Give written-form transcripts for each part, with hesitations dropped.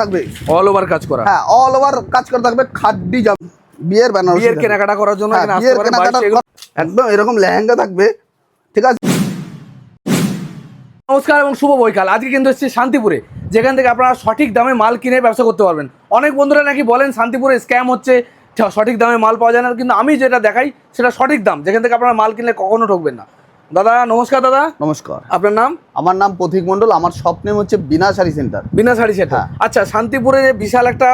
থাকবে all over কাজ করা। হ্যাঁ, অল ওভার কাজ করা থাকবে। খাড্ডি জাম বিয়ের বেনারসি, বিয়ের কেনাকাটা করার জন্য এখানে আসতে বিয়ের পারেন। কেনাকাটা একদম এরকম লেহেঙ্গা থাকবে, ঠিক আছে। নমস্কার এবং শুভ বৈকাল। আজকে কিন্তু এসেছি শান্তিপুরে, যেখান থেকে আপনারা সঠিক দামে মাল কিনে ব্যবসা করতে পারবেন। অনেক বন্ধুরা নাকি বলেন শান্তিপুরে স্ক্যাম হচ্ছে, সঠিক দামে মাল পাওয়া যায় না, কিন্তু আমি যেটা দেখাই সেটা সঠিক দাম, যেখান থেকে আপনারা মাল কিনলে কখনো ঠকবেন না। দাদা নমস্কার। দাদা নমস্কার। আপনার নাম? আমার নাম পথিক মণ্ডল। আমার শপ নেম হচ্ছে বিনা শাড়ি সেন্টার। বিনা শাড়ি সেন্টার। আচ্ছা, শান্তিপুরে বিশাল একটা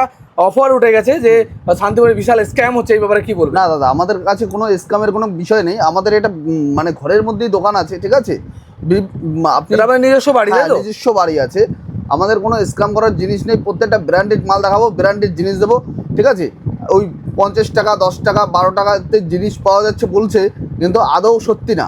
অফার উঠে গেছে যে শান্তিপুরে বিশাল স্ক্যাম হচ্ছে, এই ব্যাপারে কি বলবেন? না দাদা, আমাদের কাছে কোনো স্ক্যামের কোনো বিষয় নেই। আমাদের এটা মানে ঘরের মধ্যেই দোকান আছে, ঠিক আছে। আপনার নিজস্ব বাড়ি? নিজস্ব বাড়ি আছে। আমাদের কোনো স্ক্যাম করার জিনিস নেই। প্রত্যেকটা ব্র্যান্ডেড মাল দেখাবো, ব্র্যান্ডেড জিনিস দেবো, ঠিক আছে। ওই 50 টাকা 10 টাকা 12 টাকাতে জিনিস পাওয়া যাচ্ছে বলছে, কিন্তু আদৌ সত্যি না।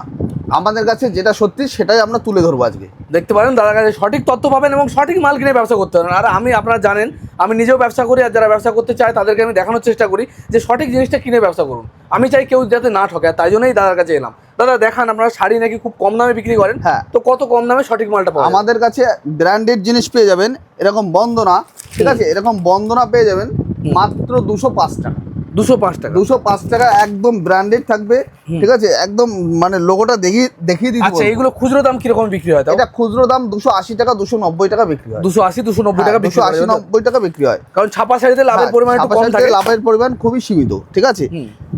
আমাদের কাছে যেটা সত্যি সেটাই আমরা তুলে ধরবো আজকে। দেখতে পারেন দাদার কাছে সঠিক তথ্য পাবেন এবং সঠিক মাল কিনে ব্যবসা করতে পারেন। আর আমি, আপনারা জানেন, আমি নিজেও ব্যবসা করি, আর যারা ব্যবসা করতে চায় তাদেরকে আমি দেখানোর চেষ্টা করি যে সঠিক জিনিসটা কিনে ব্যবসা করুন। আমি চাই কেউ যাতে না ঠকায়, তাই জন্যই দাদার কাছে এলাম। দাদা দেখান, আপনারা শাড়ি নাকি খুব কম দামে বিক্রি করেন। হ্যাঁ, তো কত কম দামে সঠিক মালটা পাওয়া? আমাদের কাছে ব্র্যান্ডেড জিনিস পেয়ে যাবেন। এরকম বন্দনা, ঠিক আছে, এরকম বন্দনা পেয়ে যাবেন মাত্র 205 টাকা। 205 টাকা? 205 টাকা, একদম ব্র্যান্ডেড থাকবে, ঠিক আছে। একদম মানে লোগোটা দেখিয়ে দিচ্ছি। আচ্ছা, এইগুলো খুচরো দাম কিরকম বিক্রি হয়? এটা খুচরো দাম 280 টাকা 290 টাকা বিক্রি হয়। 280 290 টাকা? 280-90 টাকা বিক্রি হয়, কারণ ছাপা শাড়িতে লাভের পরিমাণ একটু কম থাকে। লাভের পরিমাণ খুবই সীমিত, ঠিক আছে।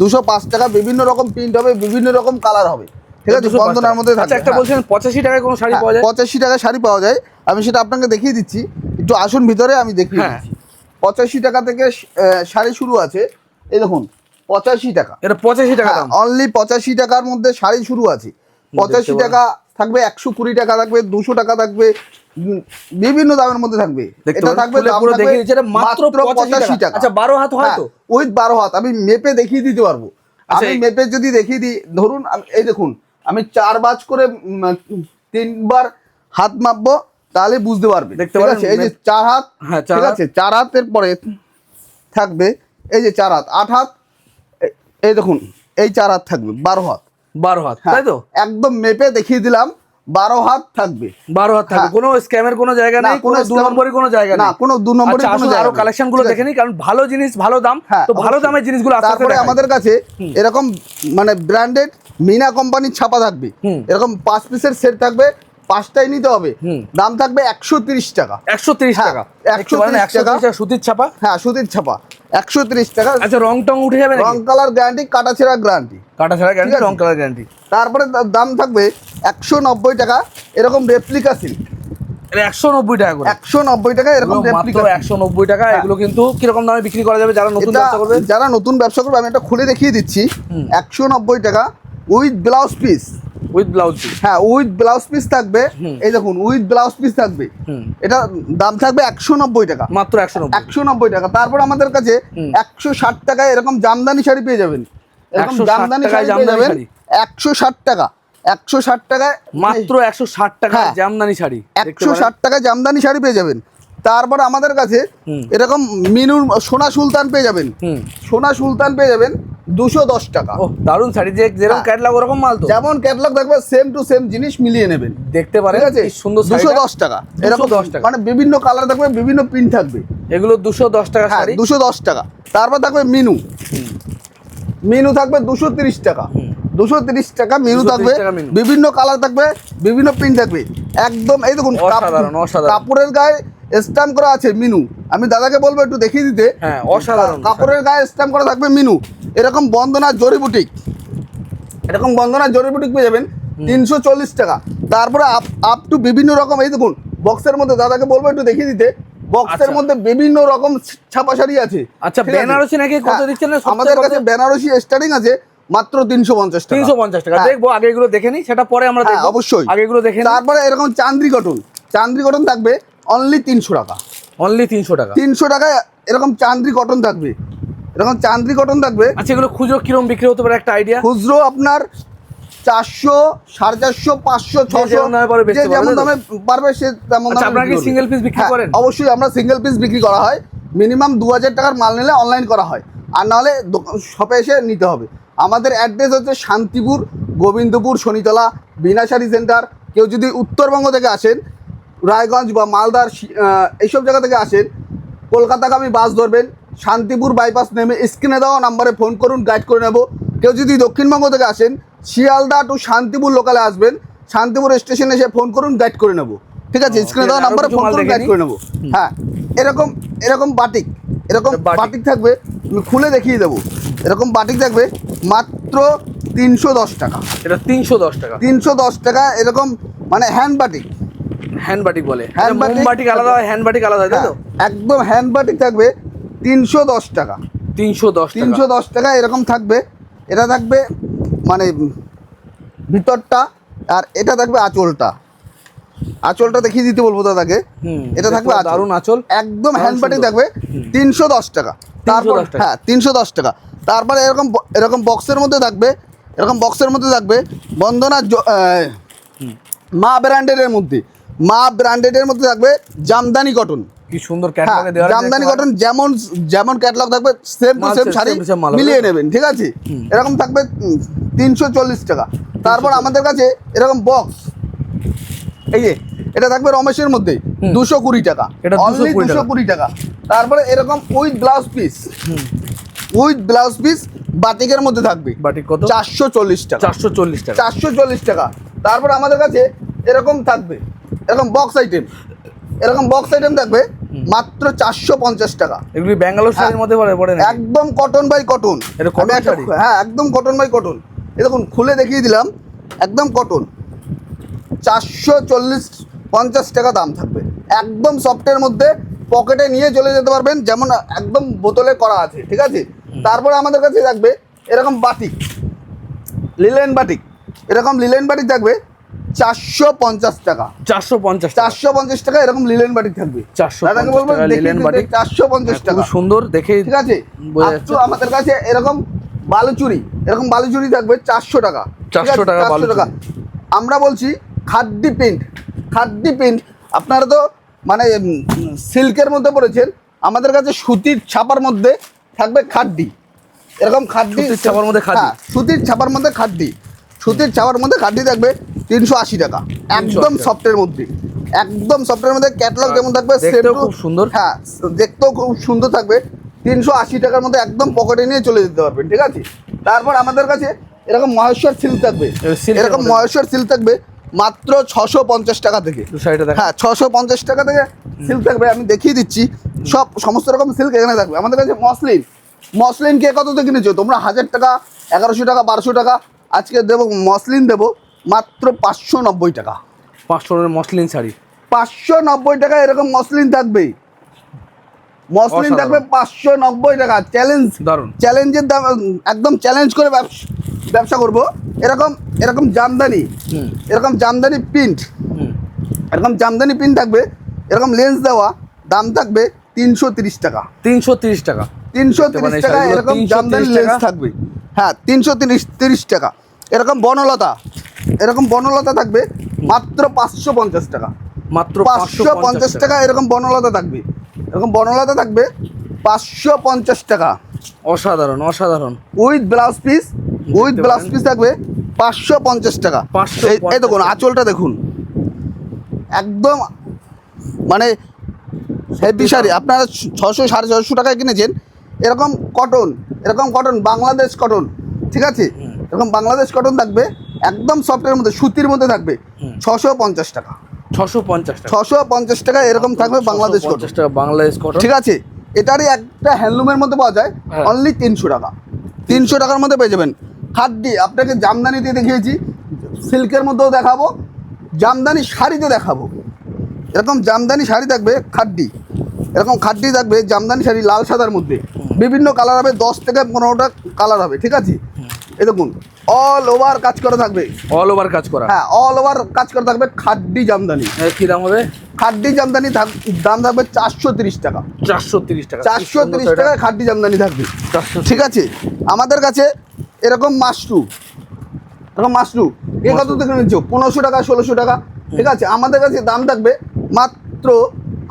205 টাকা, বিভিন্ন রকম প্রিন্ট হবে, বিভিন্ন রকম কালার হবে, ঠিক আছে। বন্দনার মধ্যে আচ্ছা, একটা বলছেন 85 টাকায় কোনো শাড়ি পাওয়া যায়? 85 টাকায় শাড়ি পাওয়া যায়। আমি সেটা আপনাকে দেখিয়ে দিচ্ছি, একটু আসুন ভিতরে, আমি দেখিয়ে দিচ্ছি। 85 টাকা থেকে শাড়ি শুরু আছে। এই দেখুন, 85 টাকা। এটা 85 টাকা দাম? অনলি 85 টাকার মধ্যে শাড়ি শুরু আছে। 85 টাকা থাকবে, 120 টাকা থাকবে, 200 টাকা থাকবে, বিভিন্ন দামের মধ্যে থাকবে। এটা থাকবে মাত্র 85 টাকা। আচ্ছা, 12 হাত হয় তো? উইথ 12 হাত। আমি মেপে দেখিয়ে দিতে পারবো। আমি মেপে যদি দেখিয়ে দিই, ধরুন এই দেখুন, আমি 4 বাজ করে 3 বার হাত মাপবো, তাহলে বুঝতে পারবে। দেখতে পাচ্ছেন এই যে 4 হাত, ঠিক আছে। 4 হাতের পরে থাকবে এই যে 4 হাত, 8 হাত। এই দেখুন, এই 4 হাত থাকবে 12 হাত। 12 হাত, তাই তো? একদম মেপে দেখিয়ে দিলাম, 12 হাত থাকবে। 12 হাত থাকবে। কোনো স্ক্যামের কোনো জায়গা নেই, কোনো 2 নম্বরের কোনো জায়গা নেই। না, কোনো 2 নম্বরের কোনো জায়গা। আরো কালেকশন গুলো দেখে নিই, কারণ ভালো জিনিস ভালো দাম, তো ভালো দামের জিনিসগুলো আস্তে আস্তে। তারপরে আমাদের কাছে এরকম মানে ব্র্যান্ডেড মিনা কোম্পানির ছাপা থাকবে। এরকম 5 পিসের সেট থাকবে, 5টাই নিতে হবে। দাম থাকবে 130 টাকা। 130 টাকা? 130 টাকা সুতির ছাপা? হ্যাঁ, সুতির ছাপা, 130 টাকা। আচ্ছা, রং টং উঠে যাবে? রং কালার গ্যারান্টি, কাটা ছেঁড়া গ্যারান্টি। কাটা ছেঁড়া গ্যারান্টি, রং কালার গ্যারান্টি। তারপরে দাম থাকবে 190 টাকা। এরকম রেপ্লিকা সিল্ক, 190 টাকা করে? 190 টাকা এরকম রেপ্লিকা। 190 টাকা। এগুলো কিন্তু কিরকম দামে বিক্রি করা যাবে যারা নতুন ব্যবসা করবে? যারা নতুন ব্যবসা করবে, আমি এটা খুলে দেখিয়ে দিচ্ছি। 190 টাকা with blouse piece. With blouse piece? হ্যাঁ, উইথ ব্লাউজ পিস থাকবে। এই দেখুন, উইথ ব্লাউজ পিস থাকবে। এটা দাম থাকবে 190 টাকা, মাত্র 190 টাকা। তারপর আমাদের কাছে 160 টাকায় এরকম জামদানি শাড়ি পেয়ে যাবেন। এরকম জামদানি শাড়ি পেয়ে যাবেন 160 টাকা। 160 টাকায় মাত্র 160 টাকা জামদানি শাড়ি। 160 টাকায় জামদানি শাড়ি পেয়ে যাবেন। তারপর আমাদের কাছে এরকম মিনুর সোনা সুলতান পেয়ে যাবেন। সোনা সুলতান পেয়ে যাবেন 210 টাকা। ও, দারুণ শাড়ি। যেরকম ক্যাটালগ ওরকম মাল তো? যেমন ক্যাটালগ থাকবে, সেম টু সেম জিনিস মিলিয়ে নেবেন, দেখতে পারেন। ঠিক আছে। সুন্দর 210 টাকা। এরকম 210 টাকা, মানে বিভিন্ন কালার থাকবে, বিভিন্ন প্রিন্ট থাকবে। এগুলো 210 টাকা শাড়ি। 210 টাকা। তারপর থাকবে মিনু। মিনু থাকবে 230 টাকা। 230 টাকা মিনু থাকবে, বিভিন্ন কালার থাকবে, বিভিন্ন প্রিন্ট থাকবে। একদম এই দেখুন, কাপড়ের গায়ে স্ট্যাম্প করা আছে মিনু। আমি দাদাকে বলবো একটু দেখিয়ে দিতে। হ্যাঁ, অসাধারণ। কাপড়ের গায়ে স্ট্যাম্প করা থাকবে মিনু। এরকম বন্দনা জরি বুটিক, এরকম বন্দনা জরি বুটিক পেয়ে যাবেন 340 টাকা। তারপরে আপ টু বিভিন্ন রকম, এই দেখুন বক্সের মধ্যে, দাদাকে বলবো একটু দেখিয়ে দিতে। বক্সের মধ্যে বিভিন্ন রকম ছাপা শাড়ি আছে। আচ্ছা, বেনারসি নাকি কত দিচ্ছেন? আমাদের কাছে বেনারসি স্টার্টিং আছে মাত্র 350 টাকা। 350 টাকা। দেখবো, আগে এগুলো দেখে নিই, সেটা পরে আমরা দেখব। অবশ্যই আগে এগুলো দেখে। তারপরে এরকম চান্দ্রি কটন, চান্দ্রি কটন থাকবে অনলি 300 টাকা। অনলি 300 টাকা? 300 টাকায় এরকম চান্দ্রি কটন থাকবে, এরকম চান্দ্রি কটন থাকবে। আচ্ছা, এগুলো খুচরো কিরকম বিক্রি হতে পারে, একটা আইডিয়া? খুচরো আপনার 400, 450, 500, 600, যে যেমন দামে পারবে সে তেমন দামে। আপনারা কি সিঙ্গেল পিস বিক্রি করেন? অবশ্যই, আমরা সিঙ্গেল পিস বিক্রি করা হয়। মিনিমাম 2000 টাকার মাল নিলে অনলাইন করা হয়, আর নাহলে শপে এসে নিতে হবে। আমাদের অ্যাড্রেস হচ্ছে শান্তিপুর, গোবিন্দপুর, শনিতলা, বিনা শাড়ি সেন্টার। কেউ যদি উত্তরবঙ্গ থেকে আসেন, রায়গঞ্জ বা মালদার এইসব জায়গা থেকে আসেন, কলকাতাগামী বাস ধরবেন, শান্তিপুর বাইপাস নেমে স্ক্রিনে দেওয়া নাম্বারে ফোন করুন, গাইড করে নেব। কেউ যদি দক্ষিণবঙ্গ থেকে আসেন, শিয়ালদা টু শান্তিপুর লোকালে আসবেন, শান্তিপুর স্টেশনে এসে ফোন করুন, গাইড করে নেব। ঠিক আছে, স্ক্রিনে দেওয়া নাম্বারে ফোন করুন, গাইড করে নেব। হ্যাঁ, এরকম এরকম বাটিক, এরকম বাটিক থাকবে, আমি খুলে দেখিয়ে দেবো। এরকম বাটিক থাকবে মাত্র 310 টাকা। এটা 310 টাকা, 310 টাকা। এরকম মানে হ্যান্ড বাটিক, হ্যান্ড বাটিক বলে, হ্যান্ড মোমবাটিক আলাদা হয়, হ্যান্ড বাটিক আলাদা হয়, তাই তো? একদম হ্যান্ড বাটিক থাকবে 310 টাকা। 310 টাকা এরকম থাকবে। এটা থাকবে মানে ভিতরটা, আর এটা থাকবে আঁচলটা। আঁচলটা দেখিয়ে দিতে বলবো দাদাকে। এটা থাকবে দারুণ আঁচল, একদম হ্যান্ড বাটিক থাকবে 310 টাকা। তারপর 310 টাকা। হ্যাঁ 310 টাকা। তারপরে এরকম এরকম বক্সের মধ্যে থাকবে, এরকম বক্সের মধ্যে থাকবে বন্দনা মা ব্র্যান্ডের মধ্যে, মা ব্র্যান্ডের মধ্যে থাকবে জামদানি কটন। কি সুন্দর ক্যাটালগে দেওয়া আছে, জামদানি কটন যেমন যেমন ক্যাটালগ থাকবে সেম টু সেম শাড়ি মিলিয়ে নেবেন। ঠিক আছে, এরকম থাকবে 340 টাকা। তারপর আমাদের কাছে এরকম বক্স, এই যে এটা থাকবে রমেশের মধ্যে 220 টাকা, এটা অনলি 220 টাকা। তারপরে এরকম with blouse piece, with blouse piece বাটিকের মধ্যে থাকবে, বাটিক কত? 440 টাকা, 440 টাকা, 440 টাকা। তারপর আমাদের কাছে এরকম থাকবে, এরকম বক্স আইটেম, এরকম বক্স আইটেম থাকবে মাত্র 450 টাকা। এগুলি ব্যাঙ্গালোর শাড়ির মধ্যে পড়ে না? একদম কটন বাই কটন। এটা কটন শাড়ি? হ্যাঁ, একদম কটন বাই কটন। এই দেখুন খুলে দেখিয়ে দিলাম, একদম কটন। 440-50 টাকা দাম থাকবে, একদম সফটের মধ্যে, পকেটে নিয়ে চলে যেতে পারবেন, যেমন একদম বোতলে করা আছে। ঠিক আছে, তারপরে আমাদের কাছে থাকবে এরকম বাটিক, লিলেন বাটিক, এরকম লিলেন বাটিক থাকবে 450 টাকা। 450 টাকা এরকম লিলেন বাটিক থাকবে। 450 দাদাকে বলবো লিলেন বাটিক, 450 টাকা, খুব সুন্দর দেখে। ঠিক আছে, আমাদের কাছে এরকম বালুচুরি, এরকম বালুচুরি থাকবে 400 টাকা। 400 টাকা 400 টাকা। আমরা বলছি খাদ্দি প্রিন্ট, খাদ্দি প্রিন্ট। আপনারা তো মানে সিল্কের মধ্যে পড়েছেন, আমাদের কাছে সুতির ছাপার মধ্যে থাকবে খাদ্দি, এরকম খাদ্দি ছাপার মধ্যে খাদ্দি, সুতির ছাপার মধ্যে খাদ্দি, সুতির ছাপার মধ্যে খাদ্দি থাকবে 380 টাকা, একদম সফটের মধ্যে, একদম সফটের মধ্যে। ক্যাটালগ যেমন থাকবে দেখতেও খুব সুন্দর, হ্যাঁ দেখতেও খুব সুন্দর থাকবে। 380 টাকার মধ্যে একদম পকেটে নিয়ে চলে যেতে পারবেন। ঠিক আছে, তারপর আমাদের কাছে এরকম মহেশ্বর সিল্ক থাকবে, এরকম মহেশ্বর সিল্ক থাকবে মাত্র 650 টাকা থেকে। হ্যাঁ 650 টাকা থেকে সিল্ক থাকবে। আমি দেখিয়ে দিচ্ছি, সমস্ত রকম সিল্ক এখানে থাকবে। আমাদের কাছে মসলিন, মসলিন কে কততে কিনেছো তোমরা? 1000 টাকা, 1100 টাকা, 1200 টাকা। আজকে দেবো মসলিন, দেবো মাত্র 590 টাকা। 500 মসলিন শাড়ি 590 টাকা এরকম মসলিন থাকবে, মসলিন থাকবে 590 টাকা। চ্যালেঞ্জ, দারুন চ্যালেঞ্জের দাম, একদম চ্যালেঞ্জ করে ব্যবসা করব। এরকম এরকম জামদানি, এরকম জামদানি প্রিন্ট, এরকম জামদানি প্রিন্ট থাকবে, এরকম লেন্স দেওয়া, দাম থাকবে 330 টাকা। 330 টাকা, 330 টাকা এরকম জামদানি লেন্স থাকবে। হ্যাঁ 330 টাকা। এরকম বনলতা, এরকম বনলতা থাকবে মাত্র 550 টাকা, মাত্র 550 টাকা। এরকম বনলতা থাকবে, এরকম বনলতা থাকবে 550 টাকা। অসাধারণ অসাধারণ। With blouse piece, with blouse piece থাকবে 550 টাকা। এই দেখুন আঁচলটা দেখুন, একদম মানে হেভি শাড়ি। আপনারা 600-650 টাকায় কিনেছেন। এরকম কটন, এরকম কটন বাংলাদেশ কটন। ঠিক আছে, এরকম বাংলাদেশ কটন থাকবে, একদম সফটের মধ্যে, সুতির মধ্যে থাকবে 650 টাকা। 650 টাকা এরকম থাকবে বাংলাদেশ কটন, বাংলাদেশ কটন। ঠিক আছে, এটারই একটা হ্যান্ডলুমের মধ্যে পাওয়া যায় অনলি 300 টাকা। 300 টাকার মধ্যে পেয়ে যাবেন। খাদ্দি আপনাকে জামদানি দিয়ে দেখিয়েছি, সিল্কের মধ্যেও দেখাবো, জামদানি শাড়িতে দেখাবো। এরকম জামদানি শাড়ি থাকবে খাদ্দি, এরকম খাদ্দি থাকবে জামদানি শাড়ি লাল সাদার মধ্যে, বিভিন্ন কালার হবে, 10 থেকে 15টা কালার হবে। ঠিক আছে, এই দেখুন অল ওভার কাজ করা থাকবে, অল ওভার কাজ করা। হ্যাঁ অল ওভার কাজ করা থাকবে খাদ্দি জামদানি। কি দাম হবে? খাদ্দি জামদানি দাম থাকবে 430 টাকা। 430 টাকা, 430 টাকায় খাদ্দি জামদানি থাকবে। ঠিক আছে, আমাদের কাছে এরকম মাশরু, এরকম মাশরু এ কত থেকে নিচ্ছ? 1500 টাকা, 1600 টাকা। ঠিক আছে, আমাদের কাছে দাম থাকবে মাত্র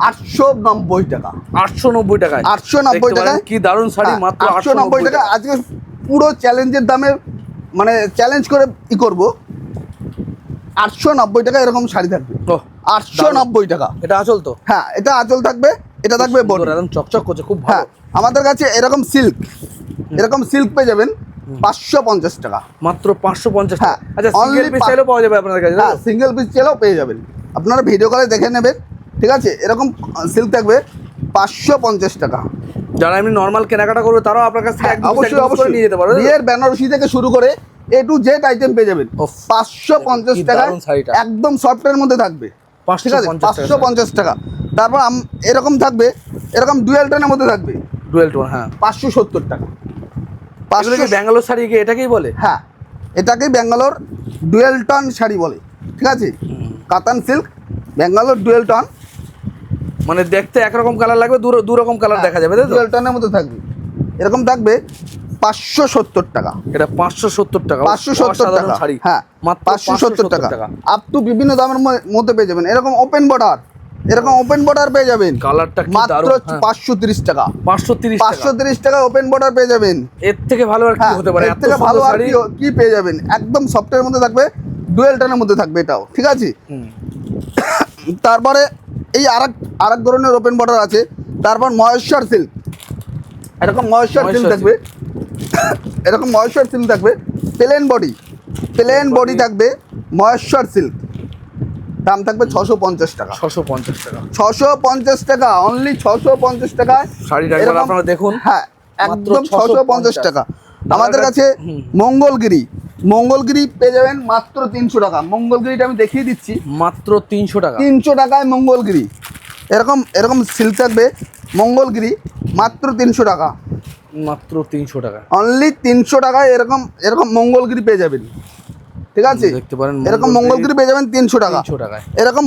890 টাকা। 890 টাকায়, 890 টাকায় কি দারুণ শাড়ি, মাত্র 890 টাকা। আজকে পুরো চ্যালেঞ্জের দামে, মানে চ্যালেঞ্জ করে ই করবো, 890 টাকা এরকম শাড়ি থাকবে। 890 টাকা। এটা আঁচল তো? হ্যাঁ এটা আঁচল থাকবে এটা থাকবে বডি, একদম চকচক করছে, খুব ভালো। হ্যাঁ আমাদের কাছে এরকম সিল্ক পেয়ে যাবেন 550 টাকা, মাত্র 550 হ্যাঁ, টাকা। আচ্ছা only সিঙ্গেল পিস চাইলেও পাওয়া যাবে আপনাদের কাছে? হ্যাঁ সিঙ্গেল পিস চাইলেও পেয়ে যাবেন, আপনারা ভিডিও কলে দেখে নেবেন, ঠিক আছে। এরকম সিল্ক থাকবে 550 টাকা। যারা এমনি নর্মাল কেনাকাটা করবে তারাও আপনার কাছ থেকে একদম অবশ্যই অবশ্যই নিয়ে যেতে পারবে। বিয়ের বেনারসি থেকে শুরু করে A to Z আইটেম পেয়ে যাবেন 550 কি টাকায়, দারুণ শাড়িটা। একদম সফটের মধ্যে থাকবে, ঠিক আছে 550 550 টাকা। তারপর এরকম থাকবে, এরকম ডুয়েল টোনের মধ্যে থাকবে ডুয়েল টোন, হ্যাঁ 570 টাকা। এগুলো কি ব্যাঙ্গালোর শাড়ি কি এটাকেই বলে? হ্যাঁ এটাকেই ব্যাঙ্গালোর ডুয়েল টন শাড়ি বলে, ঠিক আছে। কাতান সিল্ক ব্যাঙ্গালোর ডুয়েল টন, মানে দেখতে একরকম কালার লাগবে, দু রকম কালার দেখা যাবে, তাই তো? ডুয়েল টনের মধ্যে থাকবে, এরকম থাকবে 570 টাকা। এটা 570 টাকা, 570 অসাধারণ টাকা, শাড়ি, হ্যাঁ মাত্র 570 টাকা। আপ টু বিভিন্ন দামের মধ্যে পেয়ে যাবেন। এরকম ওপেন বর্ডার পেয়ে যাবেন কালারটা কি মাত্র দারুণ, হ্যাঁ। 530 টাকা। 530 টাকা। 530 টাকা ওপেন বর্ডার পেয়ে যাবেন। এর থেকে ভালো আর কি হ্যাঁ হতে পারে? এর এত থেকে ভালো সুন্দর আর শাড়ি। কি পেয়ে যাবেন, একদম সফটের মধ্যে থাকবে, ডুয়েল টনের মধ্যে থাকবে এটাও, ঠিক আছে। হুম। তারপরে এই আরেক ধরনের ওপেন বর্ডার আছে। তারপর মহেশ্বর সিল্ক, এরকম মহেশ্বর সিল্ক থাকবে, এরকম মহেশ্বর সিল্ক থাকবে, প্লেন বডি থাকবে মহেশ্বর সিল্ক, দাম থাকবে 650 টাকা। 650 টাকা 650 টাকা, অনলি 650 টাকায় শাড়িটা একবার আপনারা দেখুন। হ্যাঁ মাত্র একদম 650 টাকা। আমাদের কাছে হুম। মঙ্গলগিরি পেয়ে যাবেন মাত্র 300 টাকা। মঙ্গলগিরিটা আমি দেখিয়ে দিচ্ছি, মাত্র 300 টাকা। 300 টাকায় মঙ্গলগিরি, এরকম সিল্ক থাকবে মঙ্গলগিরি মাত্র 300 টাকা, মাত্র 300 টাকা। অনলি 300 টাকায় এরকম মঙ্গলগিরি পেয়ে যাবেন, ঠিক আছে। দেখতে পারেন এরকম মঙ্গলগিরি পেয়ে যাবেন 300 টাকা। 300 টাকায়। এরকম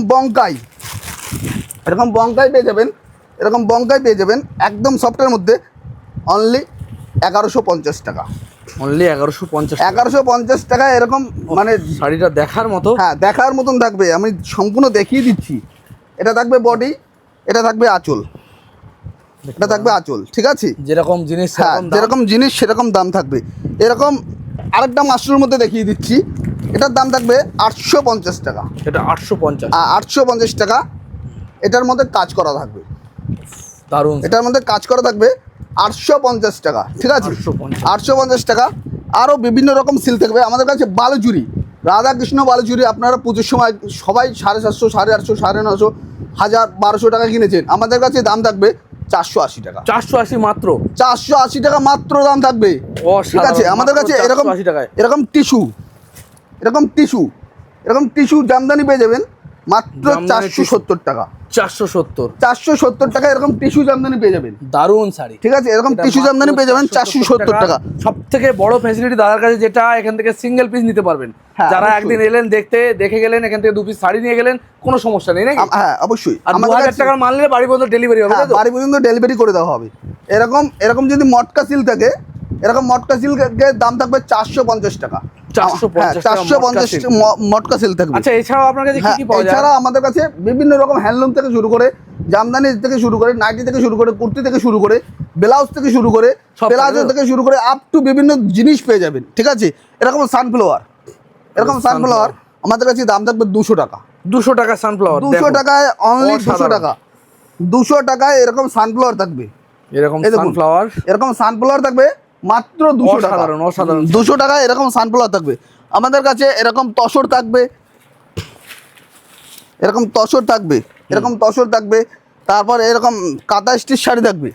বঙ্কাই পেয়ে যাবেন একদম সফটের মধ্যে, অনলি 1150 টাকা। অনলি 1150 টাকা। 1150 টাকায় এরকম, মানে শাড়িটা দেখার মতো। হ্যাঁ দেখার মতন থাকবে, আমি সম্পূর্ণ দেখিয়ে দিচ্ছি। এটা থাকবে বডি, এটা থাকবে আঁচল, ঠিক আছে। যেরকম জিনিস হ্যাঁ সেরকম দাম। যেরকম জিনিস সেরকম দাম থাকবে। এরকম আরেকটা মাশরুমের মধ্যে দেখিয়ে দিচ্ছি, এটার দাম থাকবে 850 টাকা। এটা 850। 850 টাকা, এটার মধ্যে কাজ করা থাকবে, দারুণ। এটার মধ্যে কাজ করা থাকবে 850 টাকা, ঠিক আছে 850 টাকা। আরও বিভিন্ন রকম সিল থাকবে আমাদের কাছে। বালুচুরি, রাধাকৃষ্ণ বালুচুরি আপনারা পুজোর সময় সবাই 750, 850, 950, 1000, 1200 টাকা কিনেছেন, আমাদের কাছে দাম থাকবে 480 টাকা। 480 মাত্র। 480 টাকা মাত্র দাম থাকবে, ঠিক আছে। আমাদের কাছে এরকম টিস্যু জামদানি পেয়ে যাবেন মাত্র 470 টাকা। 470 টাকা এরকম টিস্যু জামদানি পেয়ে যাবেন, দারুণ শাড়ি, ঠিক আছে। এরকম টিস্যু জামদানি পেয়ে যাবেন 470 টাকা। সব থেকে বড় ফ্যাসিলিটি দাদার কাছে যেটা, এখান থেকে সিঙ্গেল পিস নিতে পারবেন। হ্যাঁ, যারা অবশ্যই। একদিন এলেন দেখে গেলেন, এখান থেকে 2 পিস শাড়ি নিয়ে গেলেন, কোনো সমস্যা নেই নাকি? হ্যাঁ অবশ্যই, আর 2000 টাকার মাল নিলে বাড়ি পর্যন্ত ডেলিভারি হবে, তাই তো? বাড়ি পর্যন্ত ডেলিভারি করে দেওয়া হবে। এরকম যদি মটকা সিল থাকে, এরকম মটকা সিল্কের দাম থাকবে 450 টাকা। 450 মটকা সিল থাকবে। আচ্ছা এছাড়াও আপনার কাছে কি কি পাওয়া যায়? এছাড়া আমাদের কাছে বিভিন্ন রকম হ্যান্ডলুম থেকে শুরু করে, জামদানি থেকে শুরু করে, নাইটি থেকে শুরু করে, কুর্তি থেকে শুরু করে, ব্লাউজ থেকে শুরু করে, প্লাজো থেকে শুরু করে, আপ টু বিভিন্ন জিনিস পেয়ে যাবেন, ঠিক আছে। এরকম সানফ্লাওয়ার আমাদের কাছে দাম থাকবে 200 টাকা। 200 টাকা সানফ্লাওয়ার, 200 টাকায়, অনলি 200 টাকা। 200 টাকায় এরকম সানফ্লাওয়ার থাকবে, এরকম সানফ্লাওয়ার থাকবে মাত্র 200 টাকা। অসাধারণ 200 টাকায় এরকম সানফ্লাওয়ার থাকবে। আমাদের কাছে এরকম তসর থাকবে, তারপর এরকম কাঁথা স্টিচ শাড়ি থাকবে,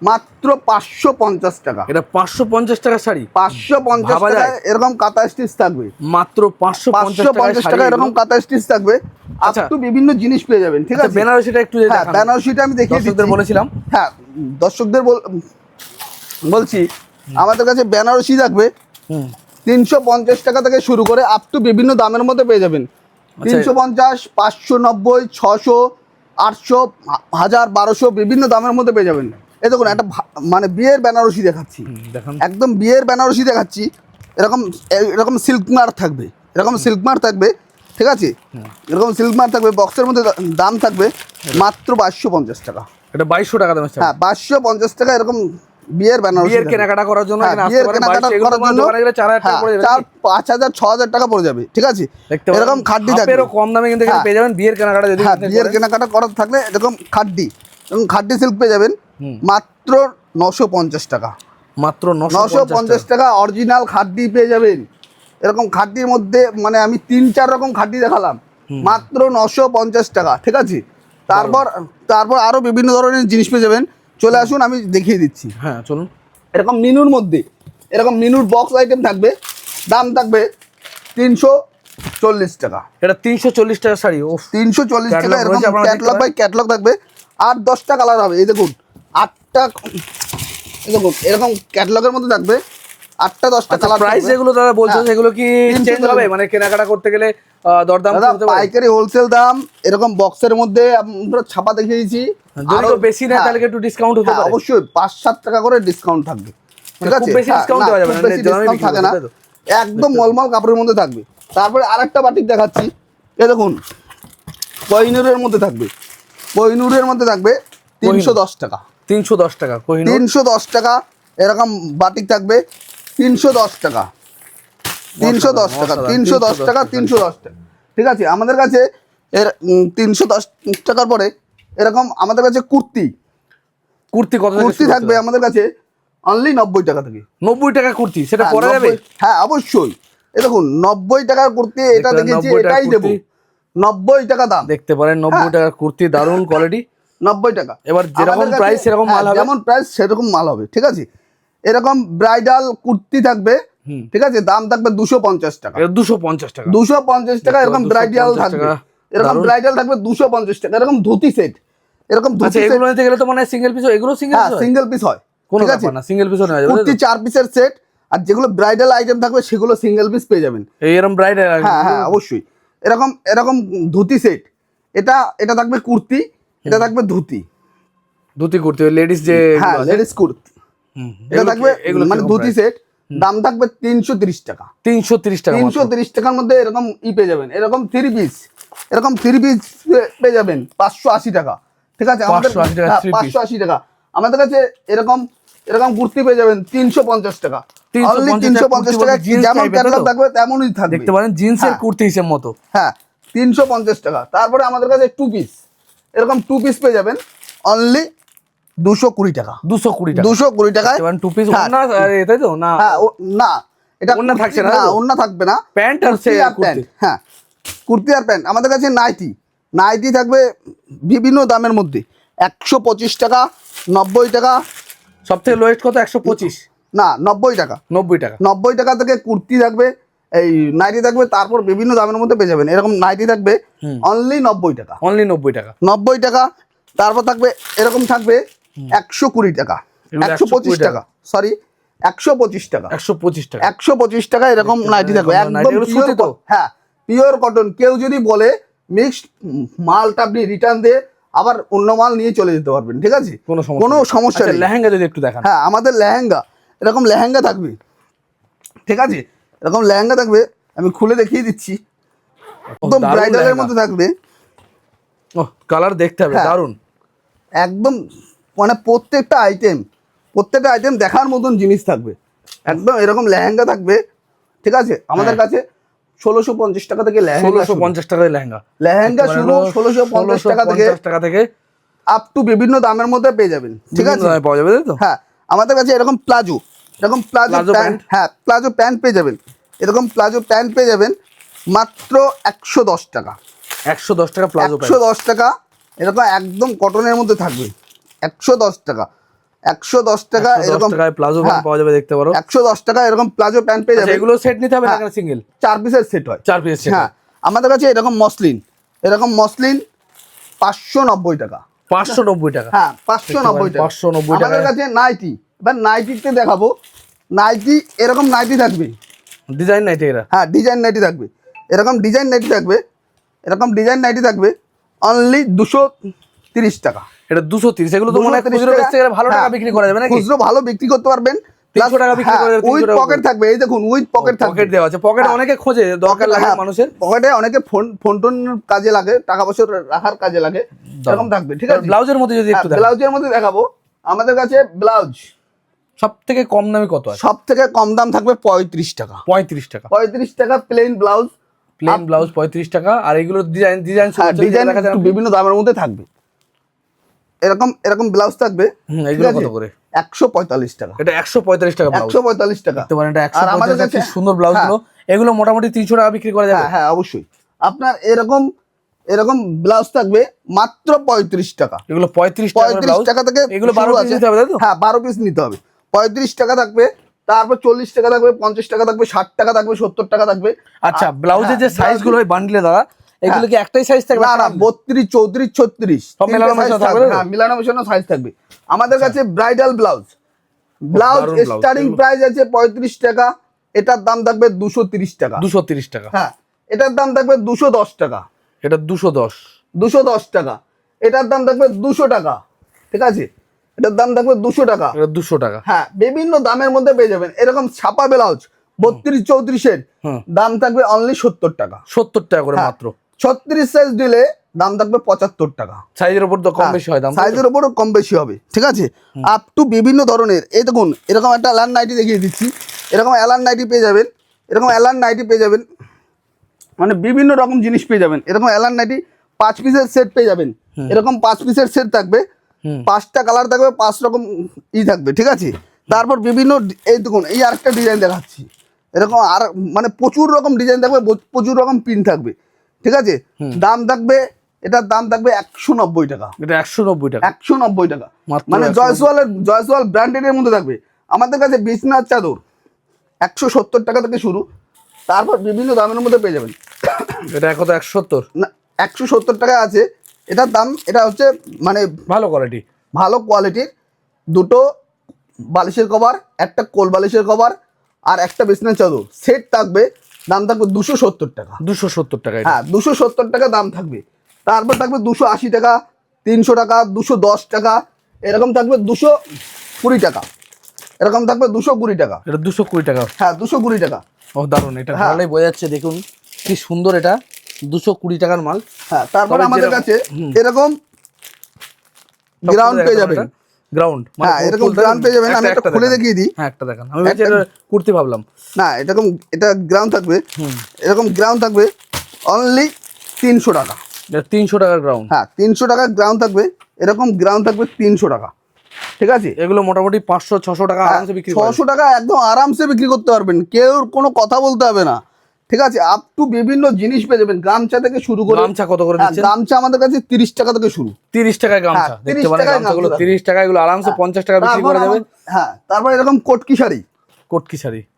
মাত্র 550 টাকা। এটা 550 টাকা শাড়ি, 550 টাকায় এরকম কাঁথা স্টিচ থাকবে, মাত্র 550 টাকা এরকম কাঁথা স্টিচ থাকবে। আচ্ছা, আপটু বিভিন্ন জিনিস পেয়ে যাবেন, ঠিক আছে। বেনারসিটা একটু হ্যাঁ বেনারসিটা আমি দেখিয়ে দিচ্ছি, বলেছিলাম। হ্যাঁ দর্শকদের বলছি, আমাদের কাছে বেনারসি থাকবে 350 টাকা থেকে শুরু করে আপ টু বিভিন্ন দামের মধ্যে পেয়ে যাবেন। 350, 590, 600, 800, 1000, 1200 বিভিন্ন দামের মধ্যে পেয়ে যাবেন। এই দেখুন একটা মানে বিয়ের বেনারসি দেখাচ্ছি, একদম বিয়ের বেনারসি দেখাচ্ছি। এরকম সিল্ক মার্ক থাকবে, ঠিক আছে। এরকম সিল্ক মার্ক থাকবে, বক্সের মধ্যে দাম থাকবে মাত্র 2250 টাকা। এটা 2200 টাকা দামের শাড়ি। হ্যাঁ 2250 টাকা এরকম বিয়ের বেনারসি বিয়ের থাকবে। কেনাকাটা করার জন্য হ্যাঁ, এখানে আসতে বিয়ের পারেন। কেনাকাটা বাইশ, এগুলো করার তোমার জন্য দোকানে গেলে 4,000 টাকা পড়ে যাবে। 4-5,000 6,000 টাকা পড়ে যাবে, ঠিক আছে। দেখতে পারেন এরকম খাড্ডি থাকবে, হাফেরও কম দামে কিন্তু এখানে হ্যাঁ। পেয়ে যাবেন বিয়ের কেনাকাটা যদি হ্যাঁ, আপনি বিয়ের করেন। কেনাকাটা করার থাকলে এরকম খাড্ডি, এবং খাড্ডি সিল্ক পেয়ে যাবেন মাত্র 950 টাকা। মাত্র 950 টাকা অরিজিনাল খাড্ডি পেয়ে যাবেন। এরকম খাড্ডির মধ্যে মানে আমি 3-4 রকম খাড্ডি দেখালাম, মাত্র 950 টাকা, ঠিক আছে। তারপর আরো বিভিন্ন ধরনের জিনিস পেয়ে যাবেন। চলে আসুন, আমি দেখিয়ে দিচ্ছি। হ্যাঁ চলুন। এরকম মিনুর মধ্যে এরকম মিনুর বক্স আইটেম থাকবে, দাম থাকবে 340 টাকা। এটা 340 টাকা শাড়ি। ও 340 টাকা। Catalog এরকম রয়েছে, আপনারা দেখতে ক্যাটলগ পারেন। বাই ক্যাটলগ থাকবে। 8-10টা কালার হবে, এই দেখুন 8টা, এই দেখুন এরকম ক্যাটলগের মধ্যে থাকবে 8-10টা কালার। প্রাইস যেগুলো দাদা বলছেন হ্যাঁ, সেগুলো কি 340 চেঞ্জ হবে, মানে কেনাকাটা করতে গেলে দরদাম দাদা করতে পারে? পাইকারি হোলসেল দাম এরকম বক্সের মধ্যে আমরা ছাপা দেখিয়ে দিয়েছি। যদি আরো কেউ বেশি নেয় হ্যাঁ, তাহলে কি একটু ডিসকাউন্ট হতে হ্যাঁ, পারে? অবশ্যই 5-7 টাকা করে ডিসকাউন্ট থাকবে, ঠিক মানে আছে। খুব বেশি হ্যাঁ, discount না, দেওয়া যাবে খুব না, বেশি যেভাবে ডিসকাউন্ট বিক্রি থাকে করবে, না, তাই তো? একদম মলমল কাপড়ের মধ্যে থাকবে। তারপরে আরেকটা বাটিক দেখাচ্ছি, এই দেখুন কোহিনুরের মধ্যে থাকবে, কোহিনুরের মধ্যে থাকবে 310 টাকা। 310 টাকা কোহিনূর। 310 টাকা এরকম বাটিক থাকবে 310 টাকা। 310 টাকা, 310 টাকা, 310 টাকা, ঠিক আছে। আমাদের কাছে এর 310 টাকার পরে এরকম আমাদের কাছে কুর্তি কুর্তি কত থেকে কুর্তি শুরু থাকবে হচ্ছে? আমাদের কাছে অনলি 90 টাকা থেকে। 90 টাকা কুর্তি, সেটা হ্যাঁ, পরা যাবে? 90 হ্যাঁ অবশ্যই। এই দেখুন 90 টাকার কুর্তি, এটা দেখতে পারেন, দেখেছি 90 টাকার এটাই দেবো, কুর্তি। 90 টাকা দাম, দেখতে পারেন 90 টাকার কুর্তি, দারুণ কোয়ালিটি। 90 টাকা। এবার যেরকম আমাদের কাছে, প্রাইস সেরকম হ্যাঁ, মাল হবে। যেমন প্রাইস সেরকম মাল হবে, ঠিক আছে। এরকম ব্রাইডাল কুর্তি থাকবে, ঠিক আছে, দাম থাকবে 250 টাকা। এটা 250 টাকা। 250 টাকা এরকম 250 ব্রাইডাল থাকবে, টাকা। এরকম দারুণ। ব্রাইডাল থাকবে 250 টাকা। এরকম ধুতি সেট, এরকম আচ্ছা, ধুতি সেট, এগুলো নিতে গেলে তো মানে সিঙ্গেল পিস, এগুলো সিঙ্গেল হ্যাঁ পিস সিঙ্গেল পিস হয়, কোনো ঠিক আছে। ব্যাপার না, সিঙ্গেল পিসও নেওয়া যাবে, কুর্তি 4 পিসের সেট, আর যেগুলো ব্রাইডাল আইটেম থাকবে সেগুলো সিঙ্গেল পিস পেয়ে যাবেন। এরকম ব্রাইডাল। হ্যাঁ হ্যাঁ অবশ্যই। এরকম এরকম ধুতি সেট, এটা থাকবে কুর্তি, এটা থাকবে ধুতি, ধুতি কুর্তি লেডিস যে হ্যাঁ এগুলো আছে। লেডিস কুর্তি, এটা এগুলো থাকবে এগুলো মানে ধুতি সেট, দাম থাকবে 330 টাকা। 330 টাকা মাত্র। 330 টাকার মধ্যে এরকম পেয়ে যাবেন, এরকম 3 পিস, এরকম 3 পিস পেয়ে যাবেন 580 টাকা, ঠিক আছে। আমাদের 580 টাকা হ্যাঁ, 3 piece। 580 টাকা। আমাদের কাছে এরকম এরকম কুর্তি পেয়ে যাবেন 350 টাকা। 350 অনলি 350 টাকা, জিন্স যেমন টাইপের, তাই ক্যাটালগ তো? থাকবে তেমনই থাকবে, দেখতে পারেন জিন্সের হ্যাঁ। কুর্তি হিসেব মতো। হ্যাঁ 350 টাকা। তারপরে আমাদের কাছে 2 পিস, এরকম 2 পিস পেয়ে যাবেন অনলি 220 টাকা। 220 টাকা। 220 টাকায় দেখতে পারেন 2 পিস হ্যাঁ, না, তাই তো না? হ্যাঁ না, এটা ওড়না কুর্তি, থাকছে না, না তাই তো? ওড়না থাকবে না, প্যান্ট আর কুর্তি আর কুর্তি। প্যান্ট, হ্যাঁ কুর্তি আর প্যান্ট। আমাদের কাছে নাইটি থাকবে বিভিন্ন দামের মধ্যে, 125 টাকা, 90 টাকা, সব থেকে লোয়েস্ট কত? 125 না 90 টাকা। 90 টাকা। 90 টাকা থেকে কুর্তি থাকবে, এই নাইটি থাকবে, তারপর বিভিন্ন দামের মধ্যে পেয়ে যাবেন। এরকম নাইটি থাকবে অনলি 90 টাকা, অনলি 90 টাকা। 90 টাকা। তারপর থাকবে এরকম থাকবে 120 টাকা, এগুলো 125 টাকা, সরি 125 টাকা, 125 টাকা। 125 টাকা এরকম নাইটি থাকবে, এরকম নাইটি, একদম এগুলো পিওর সুতি তো? হ্যাঁ পিওর কটন। কেউ যদি বলে মিক্সড মালটা আপনি রিটার্ন দিয়ে আবার অন্য মাল নিয়ে চলে যেতে পারবেন, ঠিক আছে, কোনো কোনো সমস্যা আচ্ছা, নেই। লেহেঙ্গা যদি একটু দেখান। হ্যাঁ আমাদের লেহেঙ্গা, এরকম লেহেঙ্গা থাকবে, ঠিক আছে, এরকম লেহেঙ্গা থাকবে, আমি খুলে দেখিয়ে দিচ্ছি। একদম দারুণ ব্রাইডালের লেহেঙ্গা। মধ্যে থাকবে, ও কালার দেখতে হবে, হ্যাঁ। দারুণ। একদম মানে প্রত্যেকটা আইটেম দেখার মতন জিনিস থাকবে, একদম এরকম লেহেঙ্গা থাকবে, ঠিক আছে। আমাদের কাছে 1650 টাকা থেকে লেহেঙ্গা শুরু। 1650 টাকায় লেহেঙ্গা। লেহেঙ্গা শুরু 1650 টাকা থেকে 1650 টাকা থেকে আপ টু বিভিন্ন দামের মধ্যে পেয়ে যাবেন, ঠিক বিভিন্ন আছে। দামে পাওয়া যাবে, তাই তো? হ্যাঁ আমাদের কাছে এরকম প্লাজো প্লাজো প্যান্ট, হ্যাঁ প্লাজো প্যান্ট পেয়ে যাবেন, এরকম প্লাজো প্যান্ট পেয়ে যাবেন মাত্র 110 টাকা। 110 টাকা প্লাজো প্যান্ট। 110 টাকা, এরকম একদম কটনের মধ্যে থাকবে, 110 টাকা, 110 টাকা 110 এরকম টাকায় প্লাজো হ্যাঁ, প্যান্ট পাওয়া যাবে, দেখতে পারো। 110 টাকা এরকম প্লাজো প্যান্ট পেয়ে আচ্ছা, যাবেন। এগুলো সেট নিতে হবে না, হ্যাঁ। সিঙ্গেল? 4 পিসের সেট হয়, 4 পিস সেট। হ্যাঁ আমাদের কাছে এরকম মসলিন 590 টাকা। 590 টাকা। হ্যাঁ 590 টাকা। 590 টাকা। আমাদের কাছে নাইটি, এবার নাইটিতে দেখাবো, নাইটি এরকম নাইটি থাকবে, ডিজাইন নাই এটা? হ্যাঁ ডিজাইন নাইটি থাকবে, এরকম ডিজাইন নাইটি থাকবে, এরকম ডিজাইন নাইটি থাকবে অনলি 230 টাকা। এটা 230। এগুলো তো মনে হয় 230 খুচরো বেচতে গেলে ভালো টাকা হ্যাঁ, বিক্রি করা যাবে নাকি? খুচরো ভালো বিক্রি করতে পারবেন, 300 টাকা বিক্রি করা যাবে, 300 উইথ টাকা পকেট করে। থাকবে, এই দেখুন উইথ পকেট থাকবে, পকেট দেওয়া আছে। পকেটে হ্যাঁ। অনেকে খোঁজে, দরকার লাগে হ্যাঁ, মানুষের। পকেটে অনেকে ফোন টোন কাজে লাগে, টাকা পয়সা রাখার কাজে লাগে, এরকম থাকবে, ঠিক আছে। ব্লাউজের মধ্যে যদি একটু দেখান। ব্লাউজের মধ্যে দেখাবো, আমাদের কাছে ব্লাউজ সব থেকে কম দামে কত আছে? সব থেকে কম দাম থাকবে 35 টাকা। 35 টাকা 35 টাকা প্লেন ব্লাউজ। প্লেন ব্লাউজ 35 টাকা। আর এগুলো ডিজাইন ডিজাইন বিভিন্ন দামের মধ্যে থাকবে। এরকম এরকম ব্লাউজ থাকবে, এগুলো কত করে? 145 টাকা। এটা 145 টাকা ব্লাউজ, 145 টাকা দেখতে পারেন। এটা আর আমাদের 145 কাছে কি সুন্দর ব্লাউজ গুলো। এগুলো মোটামুটি 300 টাকা বিক্রি করা যাবে। হ্যাঁ অবশ্যই। আপনার এরকম এরকম ব্লাউজ থাকবে মাত্র 35 টাকা। এগুলো 35 টাকা থেকে এগুলো 12 পিস নিতে হবে, তাই তো? হ্যাঁ 12 পিস নিতে হবে। 35 টাকা থাকবে, তারপর 40 টাকা থাকবে, 50 টাকা থাকবে, 60 টাকা থাকবে, 70 টাকা থাকবে। আচ্ছা, ব্লাউজের যে সাইজ গুলো হয় বান্ডিলে দাদা, এগুলো কি একটাই সাইজ থাকবে? না না, 32, 34, 36 সব মেলানো মেশানো থাকবে। হ্যাঁ মেলানো মেশানো সাইজ থাকবে। আমাদের কাছে ব্রাইডাল ব্লাউজ স্টার্টিং প্রাইস আছে 35 টাকা। এটার দাম থাকবে 230 টাকা। 230 টাকা। হ্যাঁ এটার দাম থাকবে 210 টাকা। এটা 210 টাকা। এটার দাম থাকবে 200 টাকা। ঠিক আছে, এটার দাম থাকবে 200 টাকা। এটা 200 টাকা। হ্যাঁ বিভিন্ন দামের মধ্যে পেয়ে যাবেন। এরকম ছাপা ব্লাউজ 32, 34 এর দাম থাকবে অনলি 70 টাকা। 70 টাকা করে মাত্র। 36 সাইজ দিলে দাম থাকবে 75 টাকা। সাইজের উপর তো কম বেশি হয় দাম, সাইজের উপরও কম বেশি হবে। ঠিক আছে, আপ টু বিভিন্ন ধরনের। এই দেখুন এরকম একটা অ্যালান নাইটি দেখিয়ে দিচ্ছি। এরকম অ্যালান নাইটি পেয়ে যাবেন, এরকম অ্যালান নাইটি পেয়ে যাবেন, মানে বিভিন্ন রকম জিনিস পেয়ে যাবেন। এরকম অ্যালান নাইটি 5 পিসের সেট পেয়ে যাবেন। এরকম 5 পিসের সেট থাকবে, 5টা কালার থাকবে, 5 রকম থাকবে। ঠিক আছে, তারপর বিভিন্ন এই দেখুন এই আরেকটা ডিজাইন দেখাচ্ছি। এরকম আর মানে প্রচুর রকম ডিজাইন থাকবে, প্রচুর রকম প্রিন্ট থাকবে। ঠিক আছে, দাম থাকবে, এটার দাম থাকবে 190 টাকা। এটা 190 টাকা। 190 টাকা মানে জয়সওয়াল ব্র্যান্ডের মধ্যে থাকবে। আমাদের কাছে বিছনার চাদর 170 টাকা থেকে শুরু, তারপর বিভিন্ন দামের মধ্যে পেয়ে যাবেন। এটা কত? 170 না 170 টাকা আছে এটার দাম। এটা হচ্ছে মানে ভালো কোয়ালিটির দুটো বালিশের কভার, একটা কোল বালিশের কভার আর একটা বিছনার চাদর সেট থাকবে। দাম থাকবে 270 টাকা। 270 টাকা। হ্যাঁ 270 টাকা দাম থাকবে। তারপর থাকবে 280 টাকা, 300 টাকা, 210 টাকা, এরকম থাকবে 220 টাকা। এরকম থাকবে 220 টাকা। এটা 220 টাকা। হ্যাঁ 220 টাকা। ও দারুন, এটা ভালোই বোঝা যাচ্ছে। দেখুন কি সুন্দর, এটা 220 টাকার মাল। হ্যাঁ তারপর আমাদের কাছে এরকম গ্রাউন্ড পেয়ে যাবেন। গ্রাউন্ড হ্যাঁ এরকম গ্রাউন্ড পেয়ে যাবেন। আমি একটা খুলে দেখিয়ে দিই। হ্যাঁ একটা দেখান। আমি এটা কুর্তি ভাবলাম। না এরকম এটা গ্রাউন্ড থাকবে। এরকম গ্রাউন্ড থাকবে অনলি 300 টাকা। এটা 300 টাকার গ্রাউন্ড। হ্যাঁ 300 টাকার গ্রাউন্ড থাকবে। এরকম গ্রাউন্ড থাকবে 300 টাকা। ঠিক আছে, এগুলো মোটামুটি 500-600 টাকা আরামসে বিক্রি 600 টাকা একদম আরামসে বিক্রি করতে পারবেন, কেউ কোনো কথা বলতে হবে না। ঠিক আছে, আপ টু বিভিন্ন জিনিস পেয়ে যাবেন। গামছা থেকে শুরু করে। গামছা কত করে দিচ্ছেন? গামছা আমাদের কাছে 30 টাকা থেকে শুরু। 30 টাকায় গামছা। দেখতে পারেন গামছাগুলো 30 টাকা, এগুলো আরামসে 50 টাকা বিক্রি করা যাবে। হ্যাঁ তারপর এরকম কটকি শাড়ি,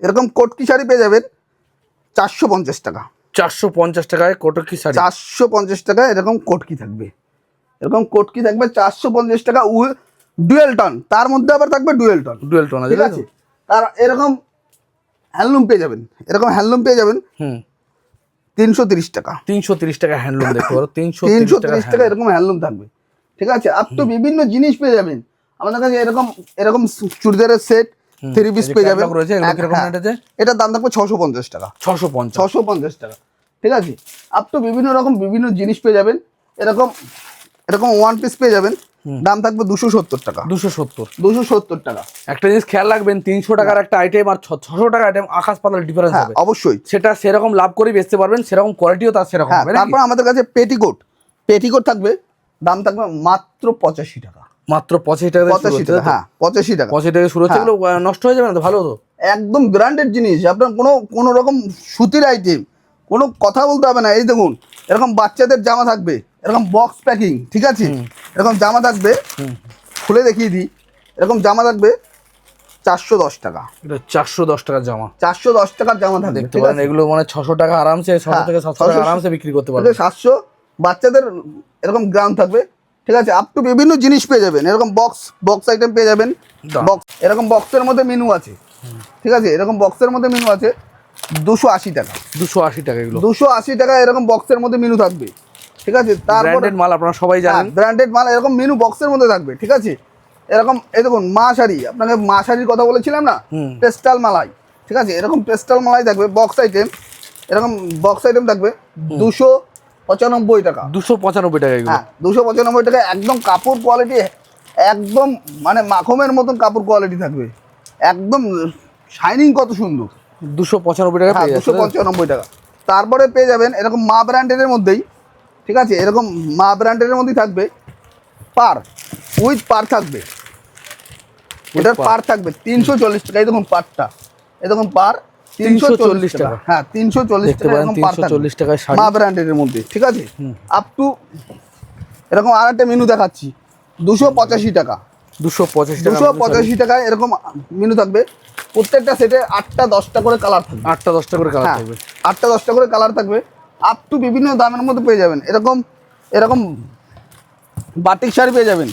এরকম কটকি শাড়ি পেয়ে যাবেন 450 টাকা। 450 টাকায় কটকি শাড়ি। 450 টাকা এরকম কটকি থাকবে। এরকম কটকি থাকবে 450 টাকা। ডুয়েল টন, তার মধ্যে আবার থাকবে ডুয়েল টন। ঠিক আছে, আর এরকম হ্যান্ডলুম পেয়ে যাবেন। এরকম হ্যান্ডলুম পেয়ে যাবেন 330 টাকা। 330 টাকা হ্যান্ডলুম দেখতে পারো। 330 টাকা এরকম হ্যান্ডলুম থাকবে। ঠিক আছে, আপ তো বিভিন্ন জিনিস পেয়ে যাবেন আমাদের কাছে। এরকম এরকম চুড়িদারের সেট 3 পিস পেয়ে যাবেন। এটার দাম থাকবে 650 টাকা। 650 টাকা। ঠিক আছে, আপ তো বিভিন্ন রকম বিভিন্ন জিনিস পেয়ে যাবেন। এরকম এরকম ওয়ান পিস পেয়ে যাবেন, দাম থাকবে 270 টাকা। 270 টাকা। একটা জিনিস খেয়াল রাখবেন, 300 টাকার একটা আইটেম আর 600 টাকার আইটেম আকাশ পাতাল ডিফারেন্স হবে। অবশ্যই সেটা সেরকম লাভ করে বেচতে পারবেন, সেরকম কোয়ালিটিও তার সেরকম হবে। তারপর আমাদের কাছে পেটিকোট থাকবে, দাম থাকবে মাত্র 85 টাকা। মাত্র 85 টাকা। 85 টাকা। হ্যাঁ 85 টাকা। 85 টাকা শুরু হচ্ছে। এগুলো নষ্ট হয়ে যাবে না তো? ভালো তো, একদম ব্র্যান্ডেড জিনিস। আপনার কোনো রকম সুতির আইটেম, কোনো কথা বলতে হবে না। এই দেখুন এরকম বাচ্চাদের জামা থাকবে, এরকম বক্স প্যাকিং। ঠিক আছে, এরকম জামা থাকবে, খুলে দেখিয়ে দিই। এরকম জামা থাকবে 410 টাকা। এটা 410 টাকার জামা। 410 টাকার জামা থাকবে। দেখতে পারেন এগুলো মানে 600 টাকা আরামসে, 600 থেকে 700 টাকা আরামসে বিক্রি করতে পারবেন। 700 বাচ্চাদের এরকম গ্রাউন্ড থাকবে। ঠিক আছে, আপ টু বিভিন্ন জিনিস পেয়ে যাবেন। এরকম বক্স আইটেম পেয়ে যাবেন। বক্স এরকম বক্সের মধ্যে মেনু আছে। ঠিক আছে, এরকম বক্সের মধ্যে মেনু আছে 280 টাকা। 280 টাকা। এগুলো 280 টাকা এরকম বক্সের মধ্যে মেনু থাকবে। ঠিক আছে, তারপর ব্র্যান্ডেড মাল আপনারা সবাই জানেন। ব্র্যান্ডেড মাল এরকম মেনু বক্সের মধ্যে থাকবে। ঠিক আছে, এরকম এই দেখুন মা শাড়ি, আপনাকে মা শাড়ির কথা বলেছিলাম না, পেস্টাল মালাই। ঠিক আছে, এরকম পেস্টাল মালাই থাকবে বক্স আইটেম। এরকম বক্স আইটেম থাকবে 295 টাকা। 295 টাকা। এগুলো 295 টাকা। একদম কাপড় কোয়ালিটি একদম মানে মাখমের মতন কাপড় কোয়ালিটি থাকবে। একদম শাইনিং কত সুন্দর, 295 টাকা হ্যাঁ পেয়ে যাচ্ছে। 295 টাকা। তারপরে পেয়ে যাবেন এরকম মা ব্র্যান্ডের মধ্যেই, ঠিক আছে, এরকম মা ব্র্যান্ডের মধ্যেই থাকবে পার, উইথ পার থাকবে, এটার পার থাকবে 340 টাকা। এই দেখুন পারটা, এই দেখুন পার 340 টাকা, হ্যাঁ 340 দেখতে টাকা পারেন এরকম পার 340 টাকায় শাড়ি। মা ব্র্যান্ডের মধ্যে, ঠিক আছে। আপ টু এরকম আর একটা মেনু দেখাচ্ছি 285 টাকা, 285 টাকা, 285 টাকায় এরকম মেনু থাকবে। প্রত্যেকটা সেটে 8টা 10টা করে কালার থাকবে, 8টা 10টা করে কালার হ্যাঁ থাকবে। 8টা 10টা করে কালার থাকবে। আপ টু বিভিন্ন দামের মধ্যে পেয়ে যাবেন। এরকম এরকম বাটিক শাড়ি পেয়ে যাবেন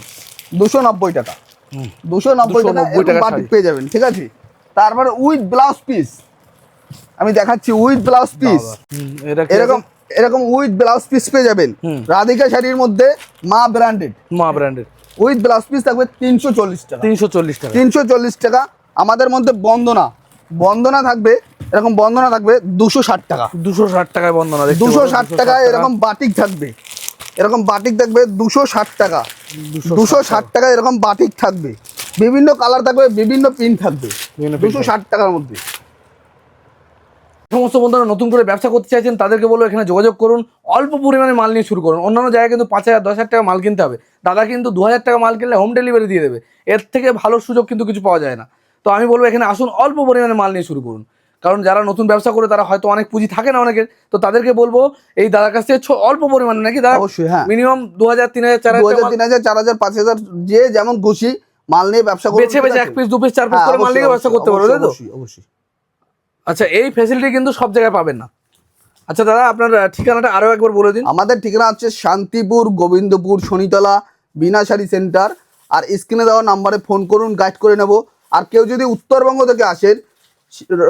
290 টাকা, 290 টাকা 290 এরকম টাকার বাটিক শাড়ি। পেয়ে যাবেন, ঠিক আছে। তারপরে উইথ ব্লাউজ পিস আমি দেখাচ্ছি, উইথ ব্লাউজ পিস এটা কি এরকম এরকম উইথ ব্লাউজ পিস পেয়ে যাবেন। রাধিকা শাড়ির মধ্যে মা ব্র্যান্ডেড মা ব্র্যান্ডের উইথ ব্লাউজ পিস থাকবে 340 টাকা, 340 টাকা। 340 টাকা। আমাদের মধ্যে বন্দনা, বন্দনা থাকবে, এরকম বন্দনা থাকবে 260 টাকা, 260 টাকায় বন্দনা, 260 টাকায় এরকম বাটিক থাকবে, এরকম বাটিক থাকবে 260 টাকা, 260 টাকা এরকম বাটিক থাকবে। বিভিন্ন কালার থাকবে, বিভিন্ন প্রিন্ট থাকবে, বিভিন্ন print 260 টাকার মধ্যে। সমস্ত বন্ধুরা নতুন করে ব্যবসা করতে চাইছেন তাদেরকে বলবো এখানে যোগাযোগ করুন, অল্প পরিমাণে মাল নিয়ে শুরু করুন। অন্যান্য জায়গায় কিন্তু 5,000 10,000 টাকা মাল কিনতে হবে, দাদা কিন্তু 2,000 টাকা মাল কিনলে হোম ডেলিভারি দিয়ে দেবে। এর থেকে ভালো সুযোগ কিন্তু কিছু পাওয়া যায় না। তো আমি বলবো এখানে আসুন, অল্প পরিমাণে মাল নিয়ে শুরু করুন। কারণ যারা নতুন ব্যবসা করে তারা হয়তো অনেক পুঁজি থাকে না অনেকের, তো তাদেরকে বলবো এই দাদার কাছ থেকে অল্প পরিমাণে, নাকি দাদা অবশ্যই, হ্যাঁ মিনিমাম 2,000 3,000 4,000 2000 3000 4000 5000 যে যেমন খুশি মাল নিয়ে ব্যবসা করুন, বেছে বেছে 1 পিস 2 পিস 4 পিস হ্যাঁ, করে মাল অবশ্যই, নিয়ে ব্যবসা করতে পারবে, তাই তো? অবশ্যই অবশ্যই। আচ্ছা, এই ফ্যাসিলিটি কিন্তু সব জায়গায় পাবেন না। আচ্ছা দাদা, আপনার ঠিকানাটা আরো একবার বলে দিন। আমাদের ঠিকানা হচ্ছে শান্তিপুর, গোবিন্দপুর, শনিতলা, বিনা শাড়ি সেন্টার। আর স্ক্রিনে দেওয়া নাম্বারে ফোন করুন, গাইড করে নেব। আর কেউ যদি উত্তরবঙ্গ থেকে আসেন,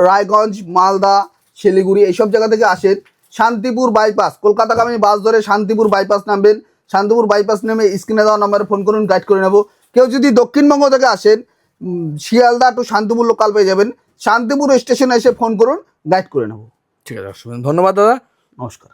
রায়গঞ্জ, মালদা, শিলিগুড়ি এইসব জায়গা থেকে আসেন, শান্তিপুর বাইপাস, কলকাতাগামী বাস ধরে শান্তিপুর বাইপাস নামবেন। শান্তিপুর বাইপাস নেমে স্ক্রিনে দেওয়া নাম্বারে ফোন করুন, গাইড করে নেব। কেউ যদি দক্ষিণবঙ্গ থেকে আসেন, শিয়ালদা টু শান্তিপুর লোকাল পেয়ে যাবেন। শান্তিপুর স্টেশনে এসে ফোন করুন, গাইড করে নেব। ঠিক আছে, ধন্যবাদ দাদা, নমস্কার।